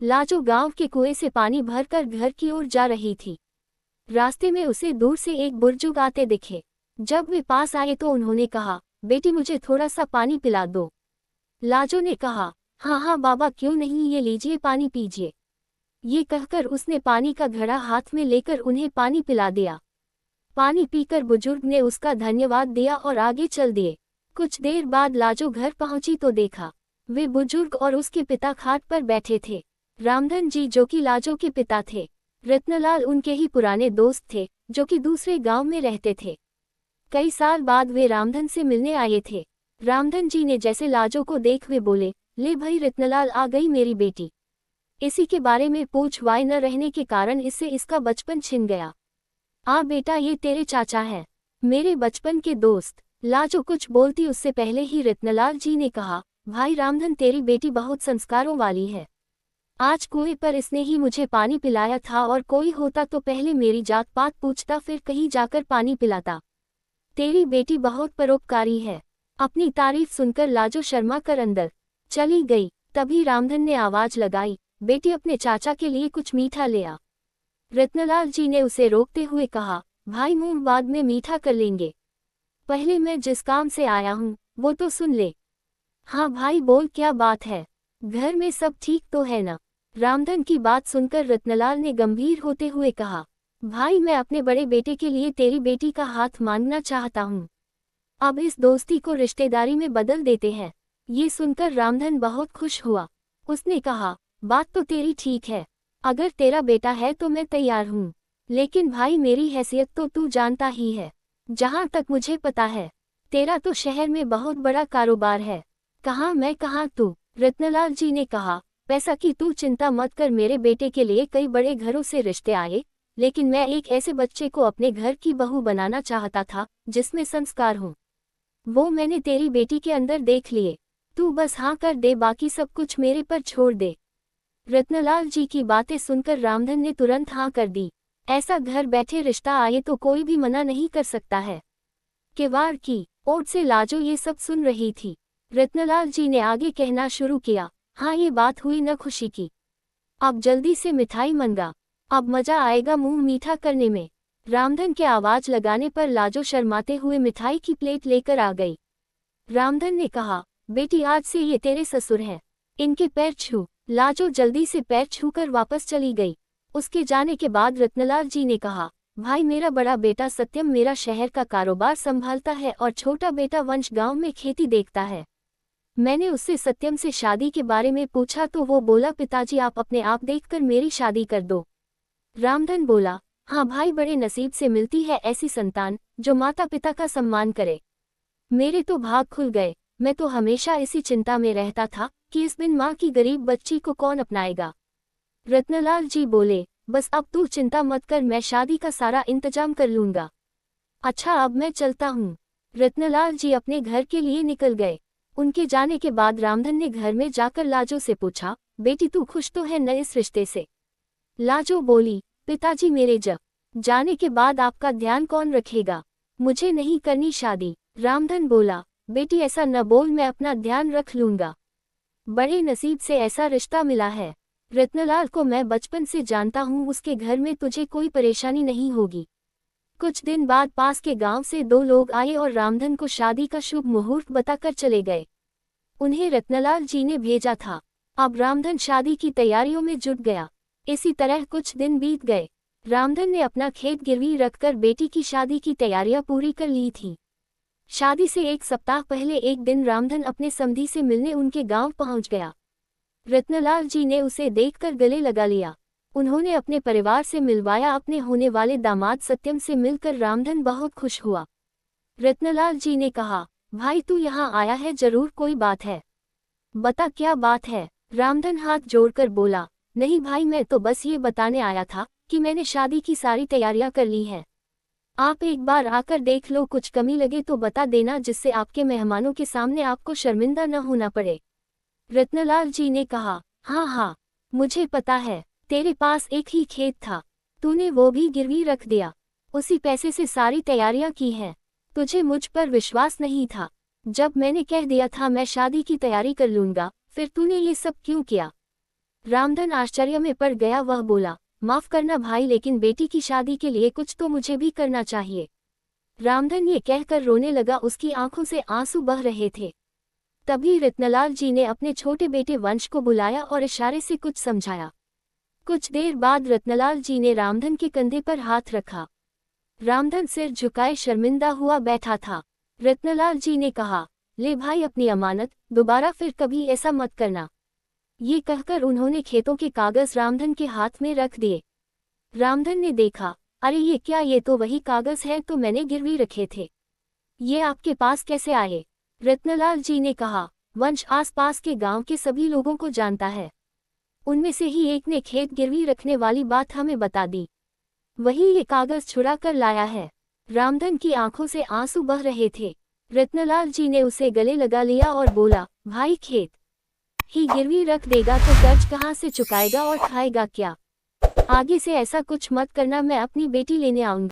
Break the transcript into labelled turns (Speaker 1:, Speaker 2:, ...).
Speaker 1: लाजो गांव के कुएं से पानी भरकर घर की ओर जा रही थी। रास्ते में उसे दूर से एक बुजुर्ग आते दिखे। जब वे पास आए तो उन्होंने कहा, बेटी मुझे थोड़ा सा पानी पिला दो। लाजो ने कहा, हाँ हाँ बाबा क्यों नहीं, ये लीजिए पानी पीजिए। ये कहकर उसने पानी का घड़ा हाथ में लेकर उन्हें पानी पिला दिया। पानी पीकर बुजुर्ग ने उसका धन्यवाद दिया और आगे चल दिए। कुछ देर बाद लाजो घर पहुंची तो देखा वे बुजुर्ग और उसके पिता खाट पर बैठे थे। रामधन जी जो कि लाजो के पिता थे, रत्नलाल उनके ही पुराने दोस्त थे जो कि दूसरे गांव में रहते थे। कई साल बाद वे रामधन से मिलने आए थे। रामधन जी ने जैसे लाजो को देख वे बोले, ले भाई रत्नलाल आ गई मेरी बेटी। इसी के बारे में पूछवाए न रहने के कारण इससे इसका बचपन छिन गया। आ बेटा ये तेरे चाचा है, मेरे बचपन के दोस्त। लाजो कुछ बोलती उससे पहले ही रत्नलाल जी ने कहा, भाई रामधन तेरी बेटी बहुत संस्कारों वाली है। आज कुएं पर इसने ही मुझे पानी पिलाया था और कोई होता तो पहले मेरी जात पात पूछता फिर कहीं जाकर पानी पिलाता। तेरी बेटी बहुत परोपकारी है। अपनी तारीफ सुनकर लाजो शर्मा कर अंदर चली गई। तभी रामधन ने आवाज लगाई, बेटी अपने चाचा के लिए कुछ मीठा ले आ। रत्नलाल जी ने उसे रोकते हुए कहा, भाई मुंह बाद में मीठा कर लेंगे, पहले मैं जिस काम से आया हूँ वो तो सुन ले। हाँ भाई बोल क्या बात है, घर में सब ठीक तो है ना। रामधन की बात सुनकर रत्नलाल ने गंभीर होते हुए कहा, भाई मैं अपने बड़े बेटे के लिए तेरी बेटी का हाथ मांगना चाहता हूँ। अब इस दोस्ती को रिश्तेदारी में बदल देते हैं। ये सुनकर रामधन बहुत खुश हुआ। उसने कहा, बात तो तेरी ठीक है, अगर तेरा बेटा है तो मैं तैयार हूँ, लेकिन भाई मेरी हैसियत तो तू जानता ही है। जहाँ तक मुझे पता है तेरा तो शहर में बहुत बड़ा कारोबार है, कहाँ मैं कहाँ तू। रत्नलाल जी ने कहा, पैसा की तू चिंता मत कर, मेरे बेटे के लिए कई बड़े घरों से रिश्ते आए, लेकिन मैं एक ऐसे बच्चे को अपने घर की बहू बनाना चाहता था जिसमें संस्कार हो। वो मैंने तेरी बेटी के अंदर देख लिए, तू बस हाँ कर दे, बाकी सब कुछ मेरे पर छोड़ दे। रत्नलाल जी की बातें सुनकर रामधन ने तुरंत हाँ कर दी। ऐसा घर बैठे रिश्ता आए तो कोई भी मना नहीं कर सकता है। किवाड़ की ओर से लाजो ये सब सुन रही थी। रत्नलाल जी ने आगे कहना शुरू किया, हाँ ये बात हुई न खुशी की, अब जल्दी से मिठाई मंगा, अब मजा आएगा मुंह मीठा करने में। रामधन के आवाज लगाने पर लाजो शर्माते हुए मिठाई की प्लेट लेकर आ गई। रामधन ने कहा, बेटी आज से ये तेरे ससुर हैं, इनके पैर छू। लाजो जल्दी से पैर छूकर वापस चली गई। उसके जाने के बाद रत्नलाल जी ने कहा, भाई मेरा बड़ा बेटा सत्यम मेरा शहर का कारोबार संभालता है और छोटा बेटा वंश गांव में खेती देखता है। मैंने उससे सत्यम से शादी के बारे में पूछा तो वो बोला, पिताजी आप अपने आप देखकर मेरी शादी कर दो। रामधन बोला, हाँ भाई बड़े नसीब से मिलती है ऐसी संतान जो माता पिता का सम्मान करे। मेरे तो भाग खुल गए, मैं तो हमेशा इसी चिंता में रहता था कि इस बिन माँ की गरीब बच्ची को कौन अपनाएगा। रत्नलाल जी बोले, बस अब तू चिंता मत कर, मैं शादी का सारा इंतजाम कर लूंगा। अच्छा अब मैं चलता हूँ। रत्नलाल जी अपने घर के लिए निकल गए। उनके जाने के बाद रामधन ने घर में जाकर लाजो से पूछा, बेटी तू खुश तो है न इस रिश्ते से। लाजो बोली, पिताजी मेरे जाने के बाद आपका ध्यान कौन रखेगा, मुझे नहीं करनी शादी। रामधन बोला, बेटी ऐसा न बोल, मैं अपना ध्यान रख लूंगा, बड़े नसीब से ऐसा रिश्ता मिला है। रत्नलाल को मैं बचपन से जानता हूँ, उसके घर में तुझे कोई परेशानी नहीं होगी। कुछ दिन बाद पास के गांव से दो लोग आए और रामधन को शादी का शुभ मुहूर्त बताकर चले गए। उन्हें रत्नलाल जी ने भेजा था। अब रामधन शादी की तैयारियों में जुट गया। इसी तरह कुछ दिन बीत गए। रामधन ने अपना खेत गिरवी रखकर बेटी की शादी की तैयारियां पूरी कर ली थी। शादी से एक सप्ताह पहले एक दिन रामधन अपने समधी से मिलने उनके गांव पहुंच गया। रत्नलाल जी ने उसे देखकर गले लगा लिया। उन्होंने अपने परिवार से मिलवाया। अपने होने वाले दामाद सत्यम से मिलकर रामधन बहुत खुश हुआ। रत्नलाल जी ने कहा, भाई तू यहाँ आया है, जरूर कोई बात है, बता क्या बात है। रामधन हाथ जोड़कर बोला, नहीं भाई मैं तो बस ये बताने आया था कि मैंने शादी की सारी तैयारियां कर ली हैं। आप एक बार आकर देख लो, कुछ कमी लगे तो बता देना, जिससे आपके मेहमानों के सामने आपको शर्मिंदा न होना पड़े। रत्नलाल जी ने कहा, हाँ हाँ मुझे पता है, तेरे पास एक ही खेत था, तूने वो भी गिरवी रख दिया, उसी पैसे से सारी तैयारियां की हैं। तुझे मुझ पर विश्वास नहीं था। जब मैंने कह दिया था मैं शादी की तैयारी कर लूंगा, फिर तूने ये सब क्यों किया। रामधन आश्चर्य में पड़ गया। वह बोला, माफ करना भाई, लेकिन बेटी की शादी के लिए कुछ तो मुझे भी करना चाहिए। रामधन ये कहकर रोने लगा। उसकी आंखों से आंसू बह रहे थे। तभी रत्नलाल जी ने अपने छोटे बेटे वंश को बुलाया और इशारे से कुछ समझाया। कुछ देर बाद रत्नलाल जी ने रामधन के कंधे पर हाथ रखा। रामधन सिर झुकाए शर्मिंदा हुआ बैठा था। रत्नलाल जी ने कहा, ले भाई अपनी अमानत, दोबारा फिर कभी ऐसा मत करना। ये कहकर उन्होंने खेतों के कागज रामधन के हाथ में रख दिए। रामधन ने देखा, अरे ये क्या, ये तो वही कागज है तो मैंने गिरवी रखे थे। ये आपके पास कैसे आए? रत्नलाल जी ने कहा, वंश आसपास के गांव के सभी लोगों को जानता है। उनमें से ही एक ने खेत गिरवी रखने वाली बात हमें बता दी। वही ये कागज छुड़ा कर लाया है। रामधन की आंखों से आंसू बह रहे थे। रत्नलाल जी ने उसे गले लगा लिया और बोला, भाई खेत ही गिरवी रख देगा तो कर्ज कहाँ से चुकाएगा और खाएगा क्या? आगे से ऐसा कुछ मत करना, मैं अपनी बेटी लेने आऊंगा।